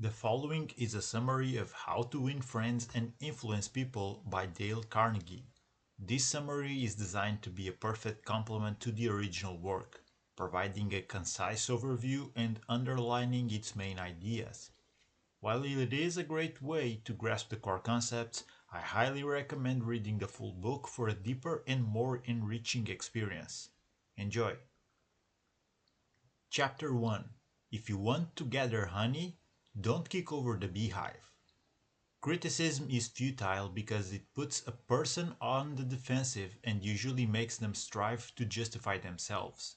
The following is a summary of How to Win Friends and Influence People by Dale Carnegie. This summary is designed to be a perfect complement to the original work, providing a concise overview and underlining its main ideas. While it is a great way to grasp the core concepts, I highly recommend reading the full book for a deeper and more enriching experience. Enjoy! Chapter 1. If you want to gather honey, don't kick over the beehive. Criticism is futile because it puts a person on the defensive and usually makes them strive to justify themselves.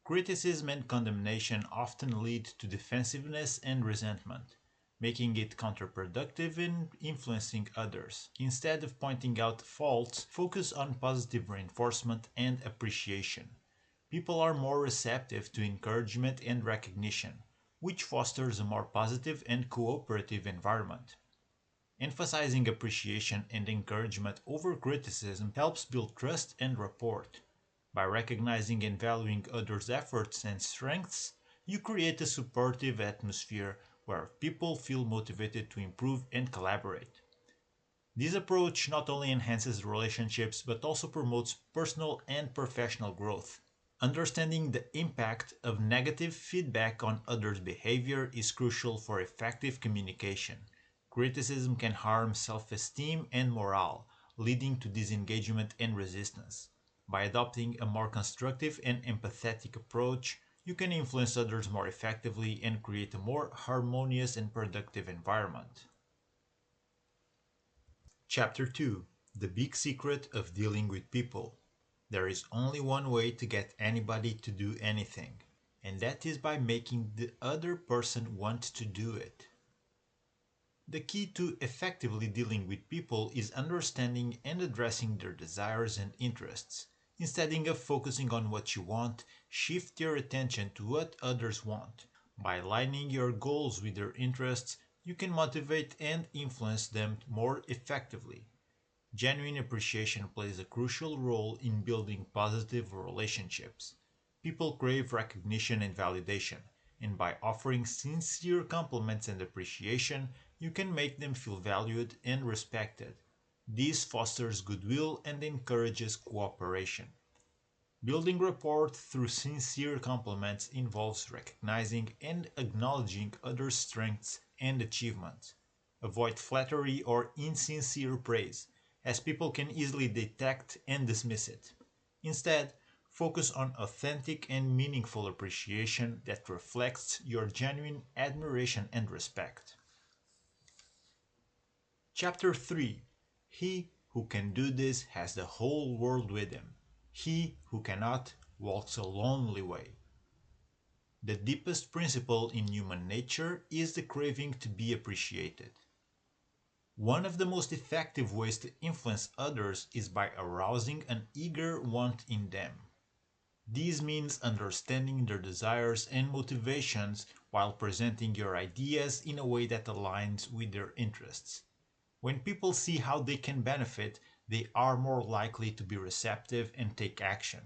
Criticism and condemnation often lead to defensiveness and resentment, making it counterproductive in influencing others. Instead of pointing out faults, focus on positive reinforcement and appreciation. People are more receptive to encouragement and recognition, which fosters a more positive and cooperative environment. Emphasizing appreciation and encouragement over criticism helps build trust and rapport. By recognizing and valuing others' efforts and strengths, you create a supportive atmosphere where people feel motivated to improve and collaborate. This approach not only enhances relationships but also promotes personal and professional growth. Understanding the impact of negative feedback on others' behavior is crucial for effective communication. Criticism can harm self-esteem and morale, leading to disengagement and resistance. By adopting a more constructive and empathetic approach, you can influence others more effectively and create a more harmonious and productive environment. Chapter 2. The Big Secret of Dealing with People. There is only one way to get anybody to do anything, and that is by making the other person want to do it. The key to effectively dealing with people is understanding and addressing their desires and interests. Instead of focusing on what you want, shift your attention to what others want. By aligning your goals with their interests, you can motivate and influence them more effectively. Genuine appreciation plays a crucial role in building positive relationships. People crave recognition and validation, and by offering sincere compliments and appreciation, you can make them feel valued and respected. This fosters goodwill and encourages cooperation. Building rapport through sincere compliments involves recognizing and acknowledging others' strengths and achievements. Avoid flattery or insincere praise, as people can easily detect and dismiss it. Instead, focus on authentic and meaningful appreciation that reflects your genuine admiration and respect. Chapter 3. He who can do this has the whole world with him. He who cannot walks a lonely way. The deepest principle in human nature is the craving to be appreciated. One of the most effective ways to influence others is by arousing an eager want in them. This means understanding their desires and motivations while presenting your ideas in a way that aligns with their interests. When people see how they can benefit, they are more likely to be receptive and take action.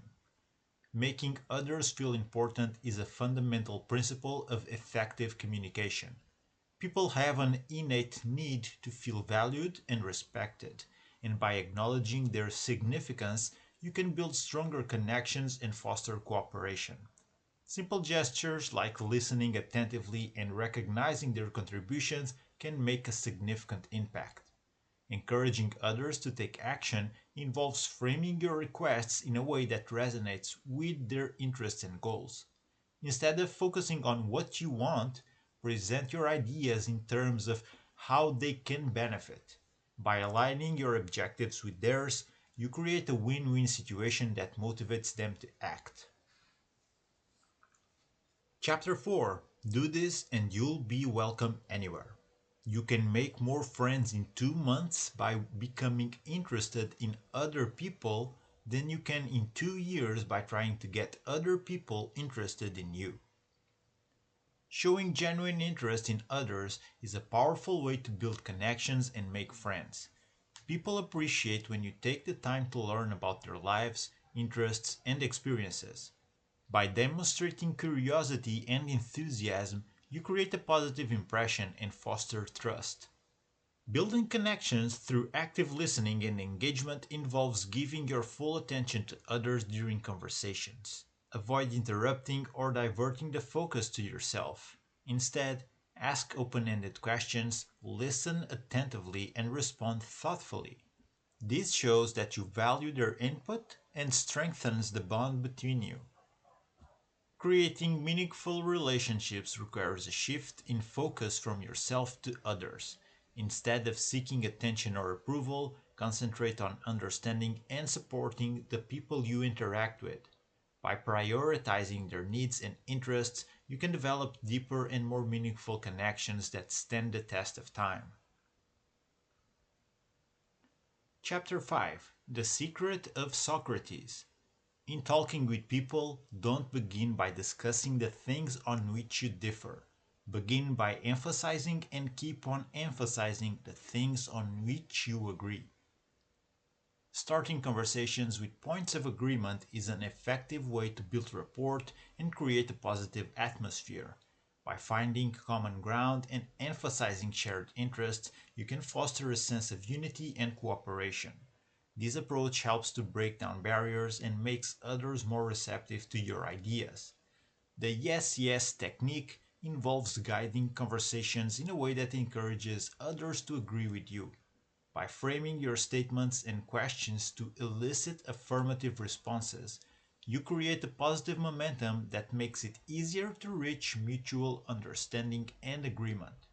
Making others feel important is a fundamental principle of effective communication. People have an innate need to feel valued and respected, and by acknowledging their significance, you can build stronger connections and foster cooperation. Simple gestures like listening attentively and recognizing their contributions can make a significant impact. Encouraging others to take action involves framing your requests in a way that resonates with their interests and goals. Instead of focusing on what you want, present your ideas in terms of how they can benefit. By aligning your objectives with theirs, you create a win-win situation that motivates them to act. Chapter 4. Do this and you'll be welcome anywhere. You can make more friends in 2 months by becoming interested in other people than you can in 2 years by trying to get other people interested in you. Showing genuine interest in others is a powerful way to build connections and make friends. People appreciate when you take the time to learn about their lives, interests, and experiences. By demonstrating curiosity and enthusiasm, you create a positive impression and foster trust. Building connections through active listening and engagement involves giving your full attention to others during conversations. Avoid interrupting or diverting the focus to yourself. Instead, ask open ended questions, listen attentively, and respond thoughtfully. This shows that you value their input and strengthens the bond between you. Creating meaningful relationships requires a shift in focus from yourself to others. Instead of seeking attention or approval, concentrate on understanding and supporting the people you interact with. By prioritizing their needs and interests, you can develop deeper and more meaningful connections that stand the test of time. Chapter 5: The Secret of Socrates. In talking with people, don't begin by discussing the things on which you differ. Begin by emphasizing and keep on emphasizing the things on which you agree. Starting conversations with points of agreement is an effective way to build rapport and create a positive atmosphere. By finding common ground and emphasizing shared interests, you can foster a sense of unity and cooperation. This approach helps to break down barriers and makes others more receptive to your ideas. The yes yes technique involves guiding conversations in a way that encourages others to agree with you. By framing your statements and questions to elicit affirmative responses, you create a positive momentum that makes it easier to reach mutual understanding and agreement.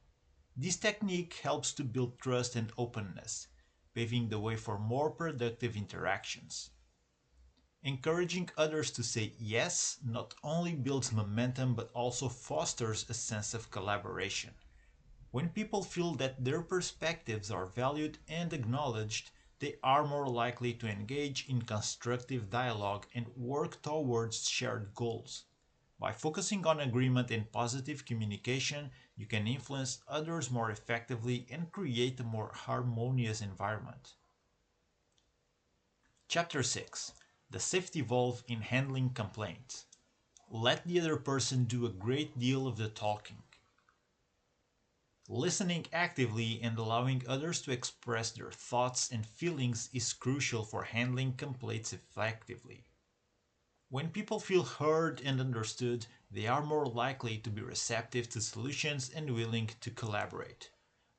This technique helps to build trust and openness, paving the way for more productive interactions. Encouraging others to say yes not only builds momentum but also fosters a sense of collaboration. When people feel that their perspectives are valued and acknowledged, they are more likely to engage in constructive dialogue and work towards shared goals. By focusing on agreement and positive communication, you can influence others more effectively and create a more harmonious environment. Chapter 6: The Safety Valve in Handling Complaints. Let the other person do a great deal of the talking. Listening actively and allowing others to express their thoughts and feelings is crucial for handling complaints effectively. When people feel heard and understood, they are more likely to be receptive to solutions and willing to collaborate.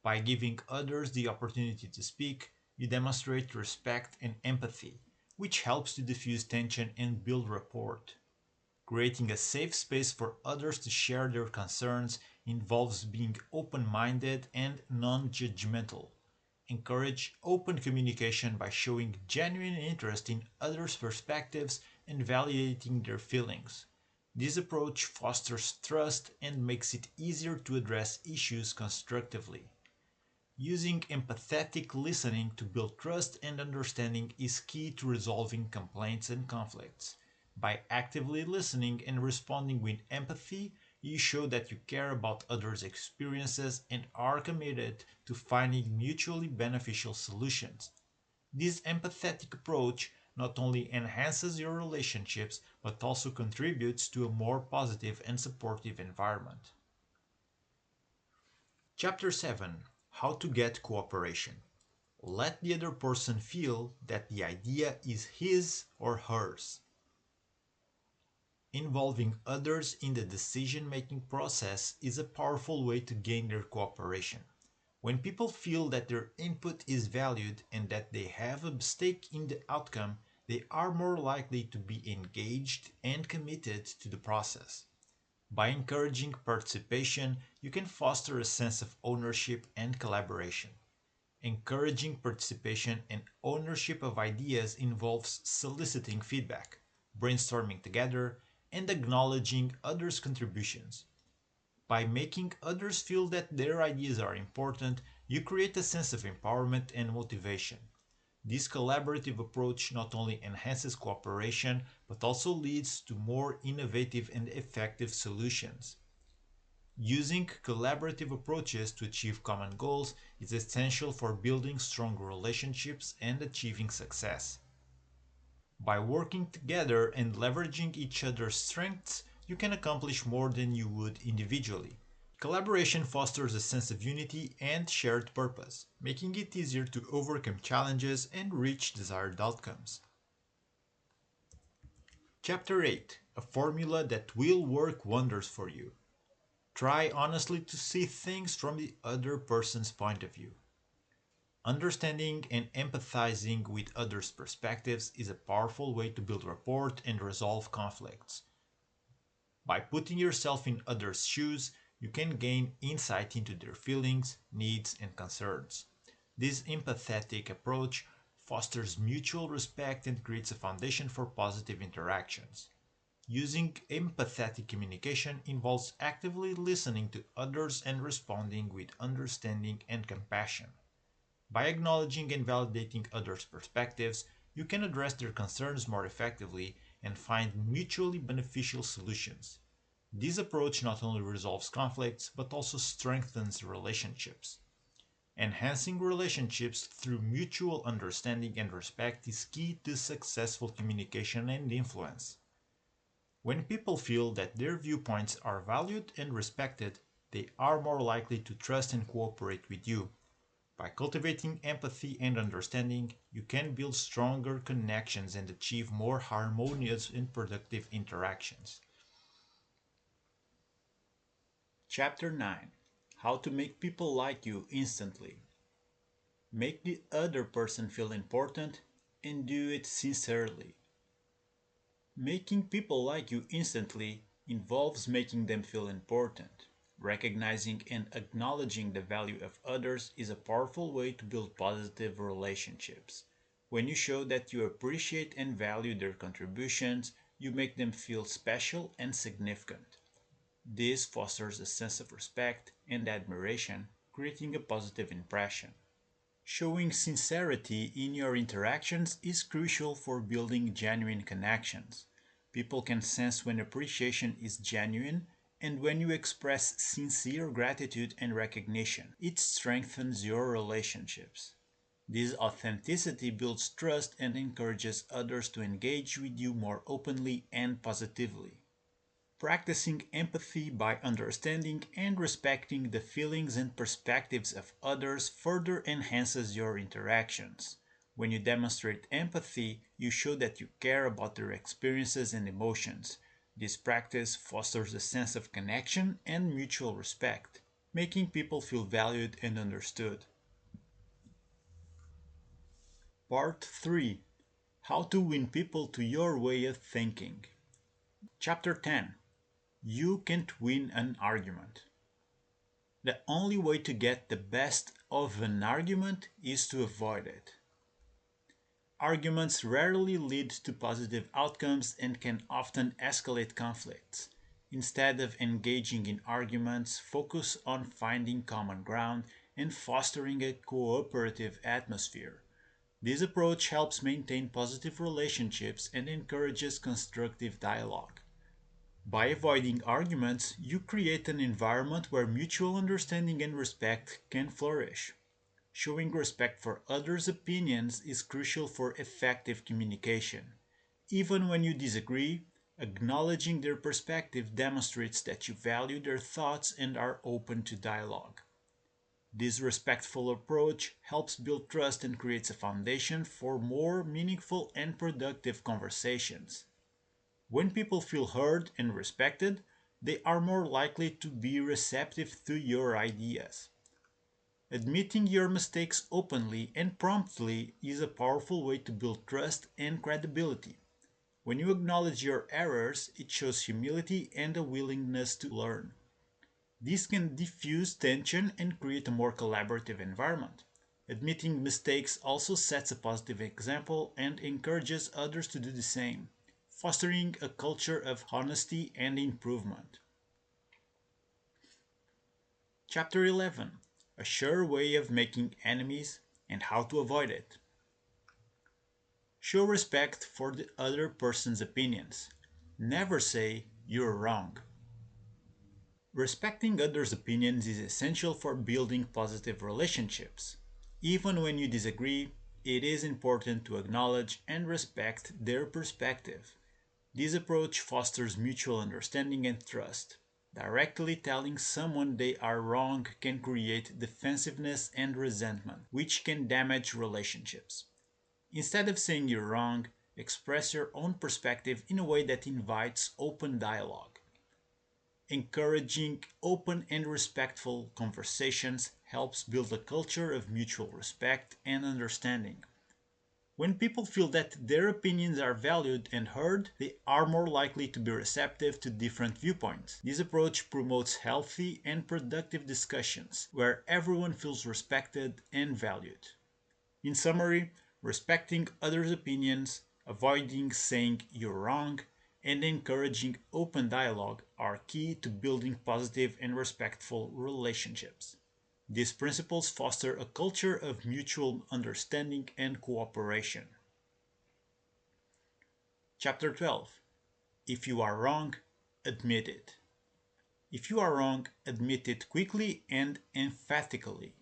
By giving others the opportunity to speak, you demonstrate respect and empathy, which helps to diffuse tension and build rapport. Creating a safe space for others to share their concerns involves being open minded and non judgmental. Encourage open communication by showing genuine interest in others' perspectives and validating their feelings. This approach fosters trust and makes it easier to address issues constructively. Using empathetic listening to build trust and understanding is key to resolving complaints and conflicts. By actively listening and responding with empathy, you show that you care about others' experiences and are committed to finding mutually beneficial solutions. This empathetic approach not only enhances your relationships but also contributes to a more positive and supportive environment. Chapter 7: How to Get Cooperation. Let the other person feel that the idea is his or hers. Involving others in the decision making process is a powerful way to gain their cooperation. When people feel that their input is valued and that they have a stake in the outcome, they are more likely to be engaged and committed to the process. By encouraging participation, you can foster a sense of ownership and collaboration. Encouraging participation and ownership of ideas involves soliciting feedback, brainstorming together, and acknowledging others' contributions. By making others feel that their ideas are important, you create a sense of empowerment and motivation. This collaborative approach not only enhances cooperation but also leads to more innovative and effective solutions. Using collaborative approaches to achieve common goals is essential for building strong relationships and achieving success. By working together and leveraging each other's strengths, you can accomplish more than you would individually. Collaboration fosters a sense of unity and shared purpose, making it easier to overcome challenges and reach desired outcomes. Chapter 8: A formula that will work wonders for you. Try honestly to see things from the other person's point of view. Understanding and empathizing with others' perspectives is a powerful way to build rapport and resolve conflicts. By putting yourself in others' shoes, you can gain insight into their feelings, needs, and concerns. This empathetic approach fosters mutual respect and creates a foundation for positive interactions. Using empathetic communication involves actively listening to others and responding with understanding and compassion. By acknowledging and validating others' perspectives, you can address their concerns more effectively and find mutually beneficial solutions. This approach not only resolves conflicts but also strengthens relationships. Enhancing relationships through mutual understanding and respect is key to successful communication and influence. When people feel that their viewpoints are valued and respected, they are more likely to trust and cooperate with you. By cultivating empathy and understanding, you can build stronger connections and achieve more harmonious and productive interactions. Chapter 9: How to Make People Like You Instantly. Make the other person feel important and do it sincerely. Making people like you instantly involves making them feel important. Recognizing and acknowledging the value of others is a powerful way to build positive relationships. When you show that you appreciate and value their contributions, you make them feel special and significant. This fosters a sense of respect and admiration, creating a positive impression. Showing sincerity in your interactions is crucial for building genuine connections. People can sense when appreciation is genuine and when you express sincere gratitude and recognition. It strengthens your relationships. This authenticity builds trust and encourages others to engage with you more openly and positively. Practicing empathy by understanding and respecting the feelings and perspectives of others further enhances your interactions. When you demonstrate empathy, you show that you care about their experiences and emotions. This practice fosters a sense of connection and mutual respect, making people feel valued and understood. Part 3: How to Win People to Your Way of Thinking. Chapter 10: You can't win an argument. The only way to get the best of an argument is to avoid it. Arguments rarely lead to positive outcomes and can often escalate conflicts. Instead of engaging in arguments, focus on finding common ground and fostering a cooperative atmosphere. This approach helps maintain positive relationships and encourages constructive dialogue. By avoiding arguments, you create an environment where mutual understanding and respect can flourish. Showing respect for others' opinions is crucial for effective communication. Even when you disagree, acknowledging their perspective demonstrates that you value their thoughts and are open to dialogue. This respectful approach helps build trust and creates a foundation for more meaningful and productive conversations. When people feel heard and respected, they are more likely to be receptive to your ideas. Admitting your mistakes openly and promptly is a powerful way to build trust and credibility. When you acknowledge your errors, it shows humility and a willingness to learn. This can diffuse tension and create a more collaborative environment. Admitting mistakes also sets a positive example and encourages others to do the same, fostering a culture of honesty and improvement. Chapter 11: A Sure Way of Making Enemies and How to Avoid It. Show respect for the other person's opinions. Never say, "You're wrong." Respecting others' opinions is essential for building positive relationships. Even when you disagree, it is important to acknowledge and respect their perspective. This approach fosters mutual understanding and trust. Directly telling someone they are wrong can create defensiveness and resentment, which can damage relationships. Instead of saying you're wrong, express your own perspective in a way that invites open dialogue. Encouraging open and respectful conversations helps build a culture of mutual respect and understanding. When people feel that their opinions are valued and heard, they are more likely to be receptive to different viewpoints. This approach promotes healthy and productive discussions where everyone feels respected and valued. In summary, respecting others' opinions, avoiding saying you're wrong, and encouraging open dialogue are key to building positive and respectful relationships. These principles foster a culture of mutual understanding and cooperation. Chapter 12. If you are wrong, admit it. If you are wrong, admit it quickly and emphatically.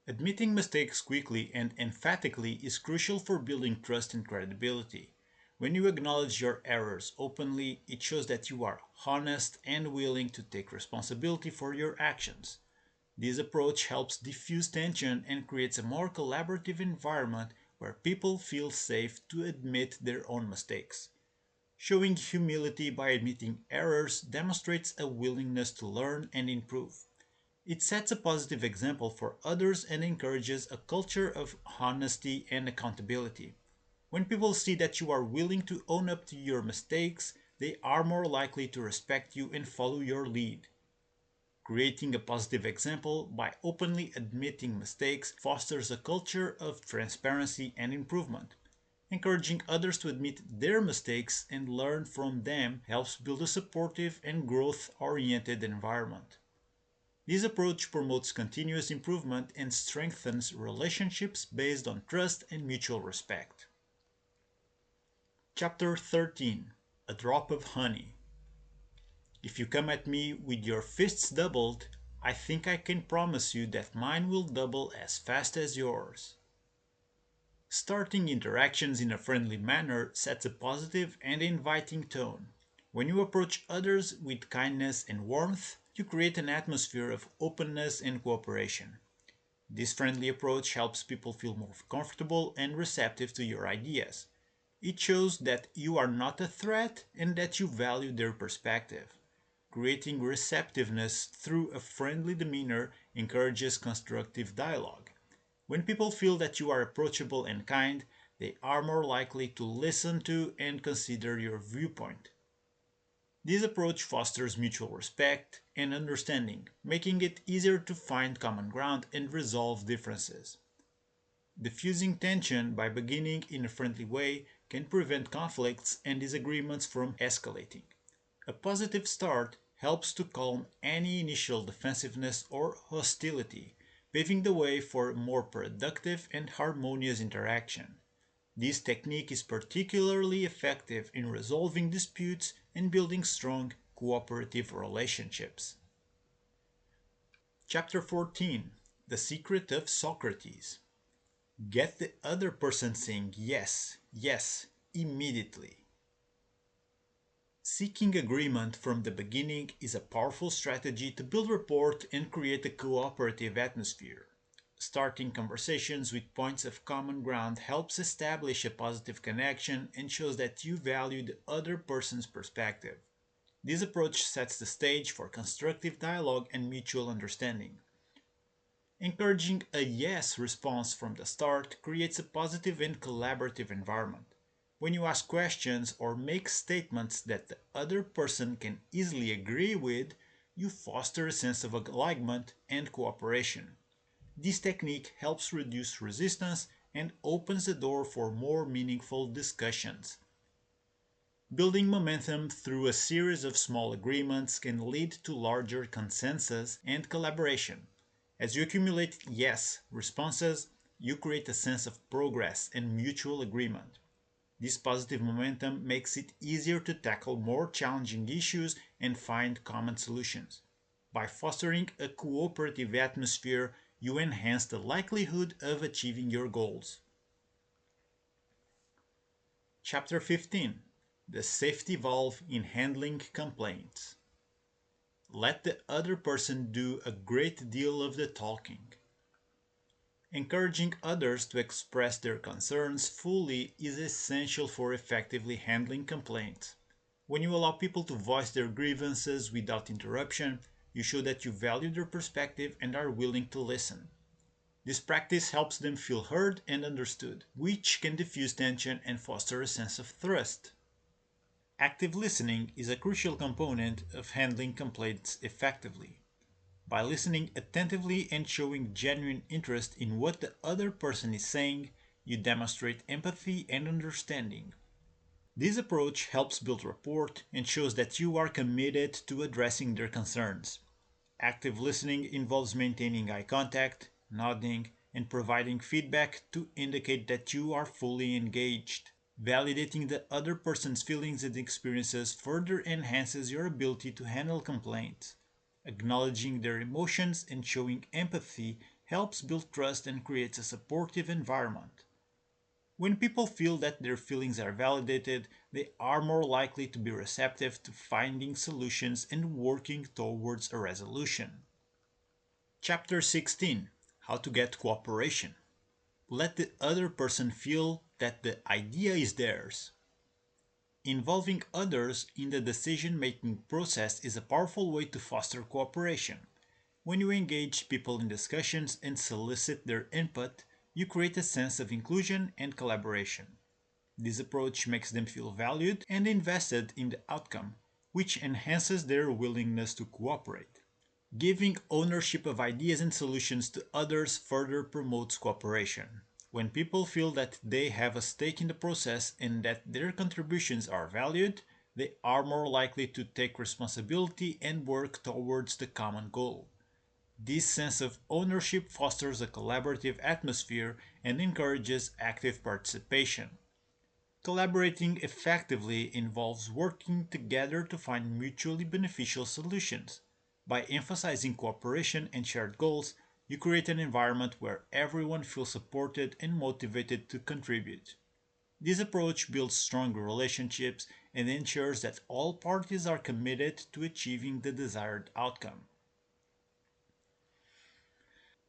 Admitting mistakes quickly and emphatically is crucial for building trust and credibility. When you acknowledge your errors openly, it shows that you are honest and willing to take responsibility for your actions. This approach helps diffuse tension and creates a more collaborative environment where people feel safe to admit their own mistakes. Showing humility by admitting errors demonstrates a willingness to learn and improve. It sets a positive example for others and encourages a culture of honesty and accountability. When people see that you are willing to own up to your mistakes, they are more likely to respect you and follow your lead. Creating a positive example by openly admitting mistakes fosters a culture of transparency and improvement. Encouraging others to admit their mistakes and learn from them helps build a supportive and growth oriented environment. This approach promotes continuous improvement and strengthens relationships based on trust and mutual respect. Chapter 13. A Drop of Honey. If you come at me with your fists doubled, I think I can promise you that mine will double as fast as yours. Starting interactions in a friendly manner sets a positive and inviting tone. When you approach others with kindness and warmth, you create an atmosphere of openness and cooperation. This friendly approach helps people feel more comfortable and receptive to your ideas. It shows that you are not a threat and that you value their perspective. Creating receptiveness through a friendly demeanor encourages constructive dialogue. When people feel that you are approachable and kind, they are more likely to listen to and consider your viewpoint. This approach fosters mutual respect and understanding, making it easier to find common ground and resolve differences. Diffusing tension by beginning in a friendly way can prevent conflicts and disagreements from escalating. A positive start helps to calm any initial defensiveness or hostility, paving the way for more productive and harmonious interaction. This technique is particularly effective in resolving disputes and building strong cooperative relationships. Chapter 14. The Secret of Socrates. Get the other person saying yes, yes, immediately. Seeking agreement from the beginning is a powerful strategy to build rapport and create a cooperative atmosphere. Starting conversations with points of common ground helps establish a positive connection and shows that you value the other person's perspective. This approach sets the stage for constructive dialogue and mutual understanding. Encouraging a yes response from the start creates a positive and collaborative environment. When you ask questions or make statements that the other person can easily agree with, you foster a sense of alignment and cooperation. This technique helps reduce resistance and opens the door for more meaningful discussions. Building momentum through a series of small agreements can lead to larger consensus and collaboration. As you accumulate yes responses, you create a sense of progress and mutual agreement. This positive momentum makes it easier to tackle more challenging issues and find common solutions. By fostering a cooperative atmosphere, you enhance the likelihood of achieving your goals. Chapter 15. The Safety Valve in Handling Complaints. Let the other person do a great deal of the talking. Encouraging others to express their concerns fully is essential for effectively handling complaints. When you allow people to voice their grievances without interruption, you show that you value their perspective and are willing to listen. This practice helps them feel heard and understood, which can diffuse tension and foster a sense of trust. Active listening is a crucial component of handling complaints effectively. By listening attentively and showing genuine interest in what the other person is saying, you demonstrate empathy and understanding. This approach helps build rapport and shows that you are committed to addressing their concerns. Active listening involves maintaining eye contact, nodding, and providing feedback to indicate that you are fully engaged. Validating the other person's feelings and experiences further enhances your ability to handle complaints. Acknowledging their emotions and showing empathy helps build trust and creates a supportive environment. When people feel that their feelings are validated, they are more likely to be receptive to finding solutions and working towards a resolution. Chapter 16: How to Get Cooperation. Let the other person feel that the idea is theirs. Involving others in the decision making process is a powerful way to foster cooperation. When you engage people in discussions and solicit their input, you create a sense of inclusion and collaboration. This approach makes them feel valued and invested in the outcome, which enhances their willingness to cooperate. Giving ownership of ideas and solutions to others further promotes cooperation. When people feel that they have a stake in the process and that their contributions are valued, they are more likely to take responsibility and work towards the common goal. This sense of ownership fosters a collaborative atmosphere and encourages active participation. Collaborating effectively involves working together to find mutually beneficial solutions. By emphasizing cooperation and shared goals, you create an environment where everyone feels supported and motivated to contribute. This approach builds stronger relationships and ensures that all parties are committed to achieving the desired outcome.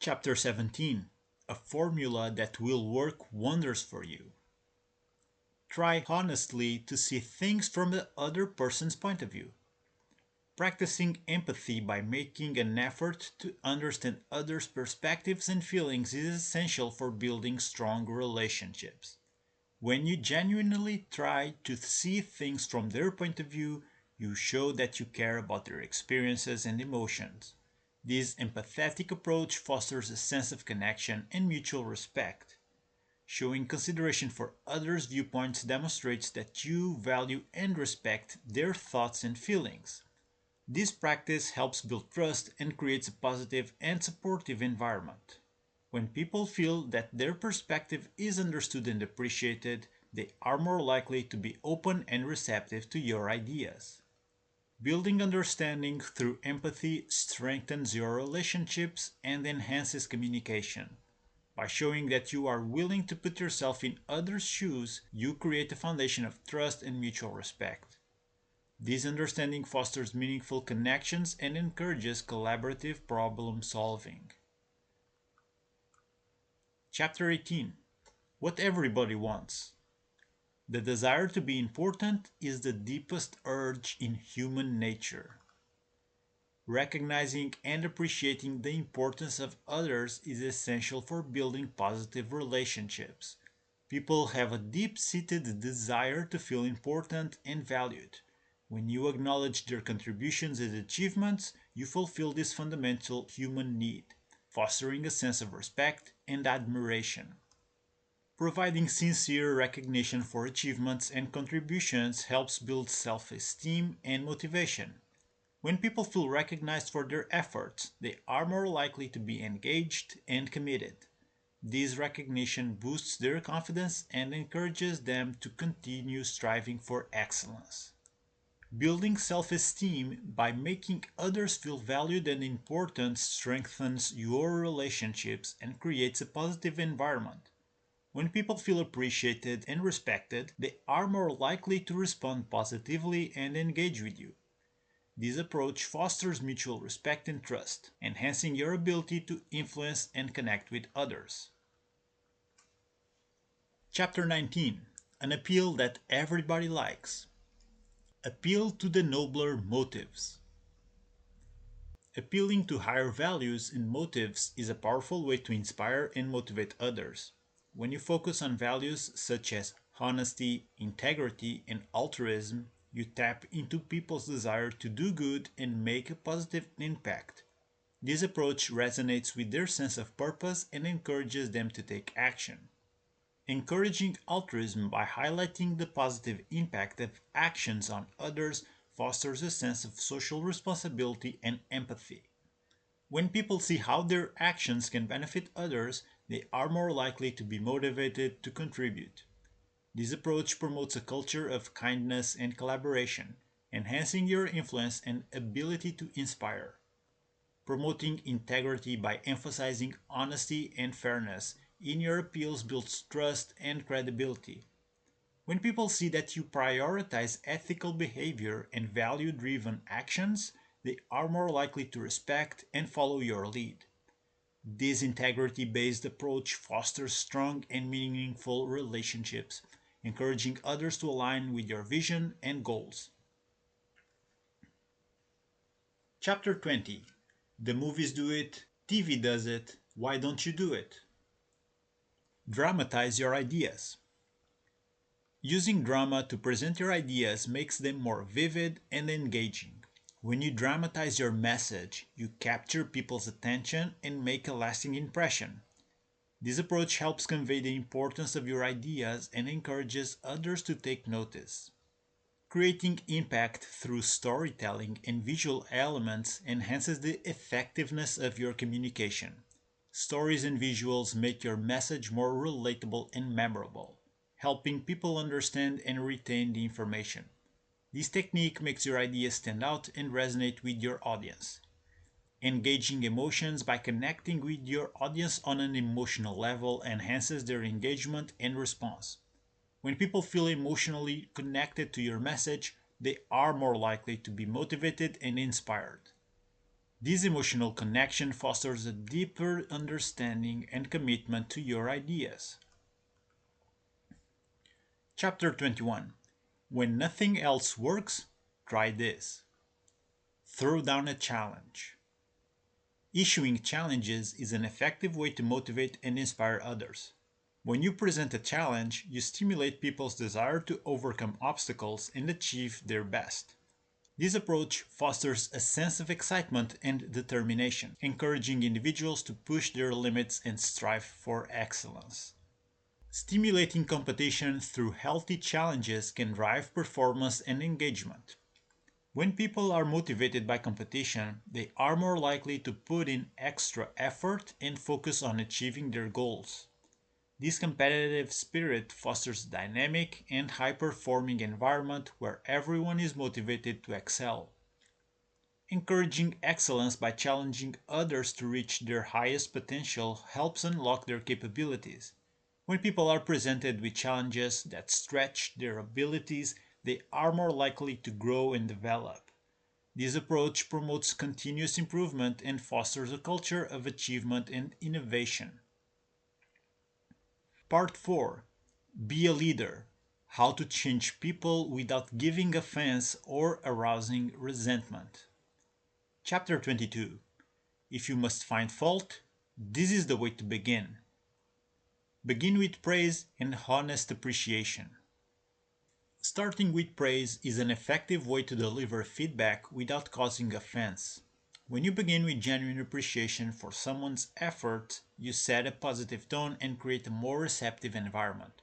Chapter 17: A Formula That Will Work Wonders for You. Try honestly to see things from the other person's point of view. Practicing empathy by making an effort to understand others' perspectives and feelings is essential for building strong relationships. When you genuinely try to see things from their point of view, you show that you care about their experiences and emotions. This empathetic approach fosters a sense of connection and mutual respect. Showing consideration for others' viewpoints demonstrates that you value and respect their thoughts and feelings. This practice helps build trust and creates a positive and supportive environment. When people feel that their perspective is understood and appreciated, they are more likely to be open and receptive to your ideas. Building understanding through empathy strengthens your relationships and enhances communication. By showing that you are willing to put yourself in others' shoes, you create a foundation of trust and mutual respect. This understanding fosters meaningful connections and encourages collaborative problem solving. Chapter 18: What Everybody Wants. The desire to be important is the deepest urge in human nature. Recognizing and appreciating the importance of others is essential for building positive relationships. People have a deep-seated desire to feel important and valued. When you acknowledge their contributions and achievements, you fulfill this fundamental human need, fostering a sense of respect and admiration. Providing sincere recognition for achievements and contributions helps build self-esteem and motivation. When people feel recognized for their efforts, they are more likely to be engaged and committed. This recognition boosts their confidence and encourages them to continue striving for excellence. Building self-esteem by making others feel valued and important strengthens your relationships and creates a positive environment. When people feel appreciated and respected, they are more likely to respond positively and engage with you. This approach fosters mutual respect and trust, enhancing your ability to influence and connect with others. Chapter 19: An appeal that everybody likes. Appeal to the nobler motives. Appealing to higher values and motives is a powerful way to inspire and motivate others. When you focus on values such as honesty, integrity, and altruism, you tap into people's desire to do good and make a positive impact. This approach resonates with their sense of purpose and encourages them to take action. Encouraging altruism by highlighting the positive impact of actions on others fosters a sense of social responsibility and empathy. When people see how their actions can benefit others, they are more likely to be motivated to contribute. This approach promotes a culture of kindness and collaboration, enhancing your influence and ability to inspire. Promoting integrity by emphasizing honesty and fairness in your appeals builds trust and credibility. When people see that you prioritize ethical behavior and value driven actions, they are more likely to respect and follow your lead. This integrity based approach fosters strong and meaningful relationships, encouraging others to align with your vision and goals. Chapter 20: The movies do it, TV does it, why don't you do it? Dramatize your ideas. Using drama to present your ideas makes them more vivid and engaging. When you dramatize your message, you capture people's attention and make a lasting impression. This approach helps convey the importance of your ideas and encourages others to take notice. Creating impact through storytelling and visual elements enhances the effectiveness of your communication. Stories and visuals make your message more relatable and memorable, helping people understand and retain the information. This technique makes your ideas stand out and resonate with your audience. Engaging emotions by connecting with your audience on an emotional level enhances their engagement and response. When people feel emotionally connected to your message, they are more likely to be motivated and inspired. This emotional connection fosters a deeper understanding and commitment to your ideas. Chapter 21: When nothing else works, try this. Throw down a challenge. Issuing challenges is an effective way to motivate and inspire others. When you present a challenge, you stimulate people's desire to overcome obstacles and achieve their best. This approach fosters a sense of excitement and determination, encouraging individuals to push their limits and strive for excellence. Stimulating competition through healthy challenges can drive performance and engagement. When people are motivated by competition, they are more likely to put in extra effort and focus on achieving their goals. This competitive spirit fosters a dynamic and high-performing environment where everyone is motivated to excel. Encouraging excellence by challenging others to reach their highest potential helps unlock their capabilities. When people are presented with challenges that stretch their abilities, they are more likely to grow and develop. This approach promotes continuous improvement and fosters a culture of achievement and innovation. Part 4: Be a leader. How to change people without giving offense or arousing resentment. Chapter 22: If you must find fault, this is the way to begin. Begin with praise and honest appreciation. Starting with praise is an effective way to deliver feedback without causing offense. When you begin with genuine appreciation for someone's effort, you set a positive tone and create a more receptive environment.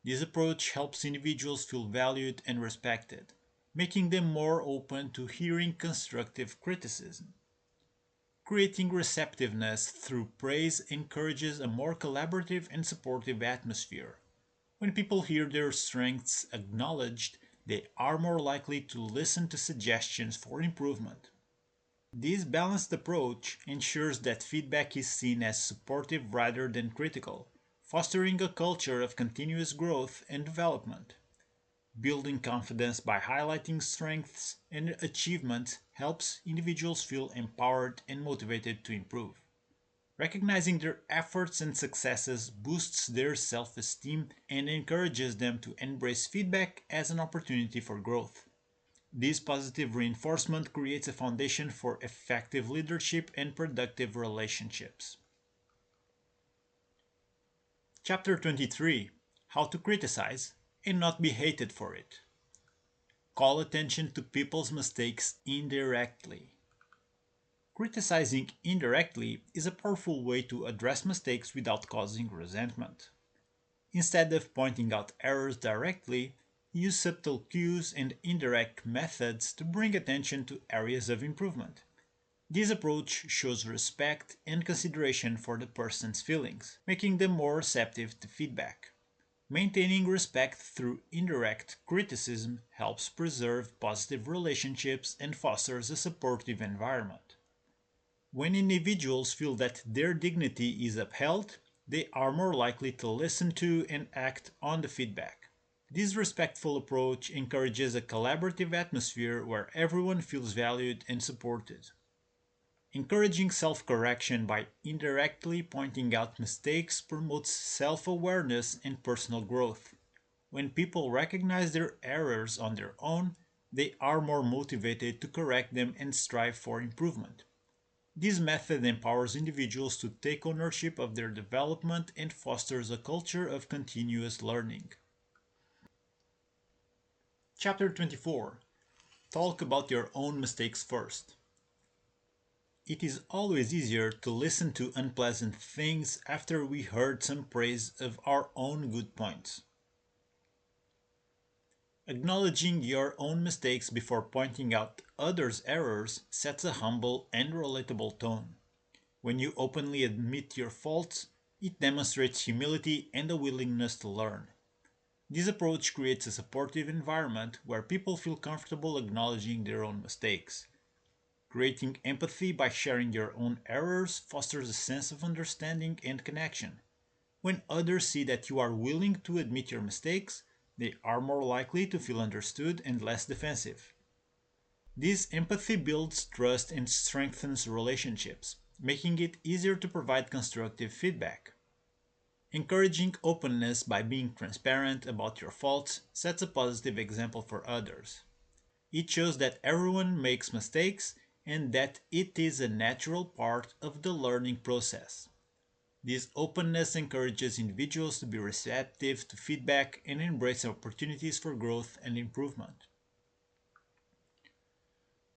This approach helps individuals feel valued and respected, making them more open to hearing constructive criticism. Creating receptiveness through praise encourages a more collaborative and supportive atmosphere. When people hear their strengths acknowledged, they are more likely to listen to suggestions for improvement. This balanced approach ensures that feedback is seen as supportive rather than critical, fostering a culture of continuous growth and development. Building confidence by highlighting strengths and achievements helps individuals feel empowered and motivated to improve. Recognizing their efforts and successes boosts their self esteem and encourages them to embrace feedback as an opportunity for growth. This positive reinforcement creates a foundation for effective leadership and productive relationships. Chapter 23: How to Criticize and Not Be Hated for It. Call attention to people's mistakes indirectly. Criticizing indirectly is a powerful way to address mistakes without causing resentment. Instead of pointing out errors directly, use subtle cues and indirect methods to bring attention to areas of improvement. This approach shows respect and consideration for the person's feelings, making them more receptive to feedback. Maintaining respect through indirect criticism helps preserve positive relationships and fosters a supportive environment. When individuals feel that their dignity is upheld, they are more likely to listen to and act on the feedback. This respectful approach encourages a collaborative atmosphere where everyone feels valued and supported. Encouraging self correction by indirectly pointing out mistakes promotes self awareness and personal growth. When people recognize their errors on their own, they are more motivated to correct them and strive for improvement. This method empowers individuals to take ownership of their development and fosters a culture of continuous learning. Chapter 24: Talk about your own mistakes first. It is always easier to listen to unpleasant things after we heard some praise of our own good points. Acknowledging your own mistakes before pointing out others' errors sets a humble and relatable tone. When you openly admit your faults, it demonstrates humility and a willingness to learn. This approach creates a supportive environment where people feel comfortable acknowledging their own mistakes. Creating empathy by sharing your own errors fosters a sense of understanding and connection. When others see that you are willing to admit your mistakes, they are more likely to feel understood and less defensive. This empathy builds trust and strengthens relationships, making it easier to provide constructive feedback. Encouraging openness by being transparent about your faults sets a positive example for others. It shows that everyone makes mistakes and that it is a natural part of the learning process. This openness encourages individuals to be receptive to feedback and embrace opportunities for growth and improvement.